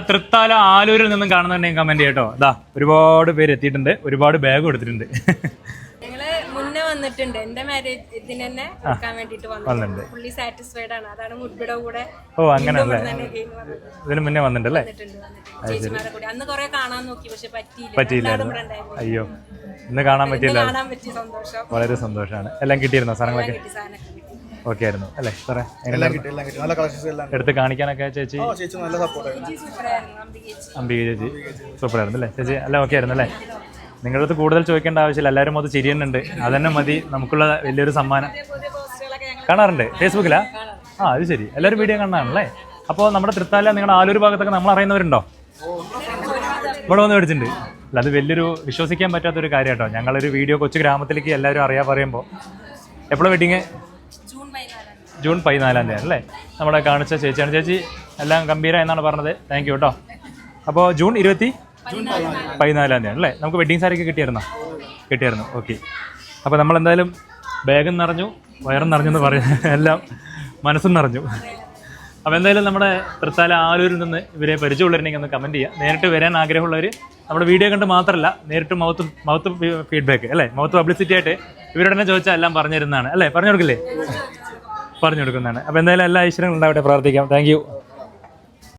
തൃത്താല ആലൂരിൽ നിന്നും കാണുന്നുണ്ടെങ്കിൽ കമന്റ് ചെയ്യട്ടോ. അതാ ഒരുപാട് പേര് എത്തിയിട്ടുണ്ട്, ഒരുപാട് ബാഗ് എടുത്തിട്ടുണ്ട്. മുന്നേ വന്നിട്ടുണ്ട് എന്റെ മാരേജ് ഇതിന് തന്നെ എടുക്കാൻ വേണ്ടിട്ട് വന്നിട്ടുണ്ട്. ഫുള്ളി സാറ്റിസ്ഫൈഡ് ആണ്. അതാണ് മുഡ്ബിയുടെ കൂടെ. ഓ അങ്ങനെയല്ലേ, ഇതിന് മുന്നേ വന്നിട്ടുണ്ടല്ലേ? ചേച്ചിമാരെ കൂടി അന്ന് കുറെ കാണാൻ നോക്കി, പക്ഷെ പറ്റിയില്ല. അയ്യോ, ഇന്ന് കാണാൻ പറ്റിയില്ല. സന്തോഷം, വളരെ സന്തോഷമാണ്. എല്ലാം കിട്ടിയിരുന്നോ? സാധനങ്ങളൊക്കെ ഓക്കെ ആയിരുന്നു അല്ലേ സാറേ? എടുത്ത് കാണിക്കാനൊക്കെ ചേച്ചി അംബിക ചേച്ചി സൂപ്പറായിരുന്നു അല്ലേ ചേച്ചി? എല്ലാം ഓക്കെ ആയിരുന്നു അല്ലേ? നിങ്ങളുടെ അടുത്ത് കൂടുതൽ ചോദിക്കേണ്ട ആവശ്യമില്ല, എല്ലാവരും അത് ചിരിയുന്നുണ്ട്, അതന്നെ മതി നമുക്കുള്ള വലിയൊരു സമ്മാനം. കാണാറുണ്ട് ഫേസ്ബുക്കിലാ? അത് ശരി, എല്ലാവരും വീഡിയോ കാണാണല്ലേ? അപ്പോൾ നമ്മുടെ തൃത്താല നിങ്ങളുടെ ആലൂർ ഭാഗത്തൊക്കെ നമ്മൾ അറിയുന്നവരുണ്ടോ? ഇവിടെ വന്ന് മേടിച്ചിട്ടുണ്ട്. അല്ല, അത് വലിയൊരു വിശ്വസിക്കാൻ പറ്റാത്തൊരു കാര്യം കേട്ടോ. ഞങ്ങളൊരു വീഡിയോ കൊച്ചു ഗ്രാമത്തിലേക്ക് എല്ലാവരും അറിയാൻ പറയുമ്പോൾ എപ്പോഴും വെഡിങ് ജൂൺ 14 അല്ലേ? നമ്മളെ കാണിച്ച ചേച്ചിയാണ്. ചേച്ചി എല്ലാം ഗംഭീര എന്നാണ് പറഞ്ഞത്. താങ്ക് യു കേട്ടോ. അപ്പോൾ ജൂൺ 14 അല്ലേ? നമുക്ക് വെഡ്ഡിങ് സാരിയൊക്കെ കിട്ടിയായിരുന്നു. ഓക്കെ. അപ്പോൾ നമ്മളെന്തായാലും ബാഗും നിറഞ്ഞു, വയറും നിറഞ്ഞെന്ന് പറയാം, എല്ലാം മനസ്സും നിറഞ്ഞു. അപ്പോൾ എന്തായാലും നമ്മുടെ തൃത്താല ആലൂരിൽ നിന്ന് ഇവരെ പരിചയമുള്ളവരുണ്ടെങ്കിൽ ഒന്ന് കമൻറ്റ് ചെയ്യുക. നേരിട്ട് വരാൻ ആഗ്രഹമുള്ളവർ നമ്മുടെ വീഡിയോ കണ്ട് മാത്രമല്ല, നേരിട്ട് മൗത്ത് ഫീഡ്ബാക്ക് അല്ലേ, മൗത്ത് പബ്ലിസിറ്റി ആയിട്ട് ഇവരോട് തന്നെ ചോദിച്ചാൽ എല്ലാം പറഞ്ഞു തരുന്നതാണ് അല്ലേ? പറഞ്ഞു കൊടുക്കുന്നതാണ്. അപ്പോൾ എന്തായാലും എല്ലാ ഐശ്വര്യങ്ങളും ഉണ്ടാവട്ടെ, പ്രാർത്ഥിക്കാം. Thank you.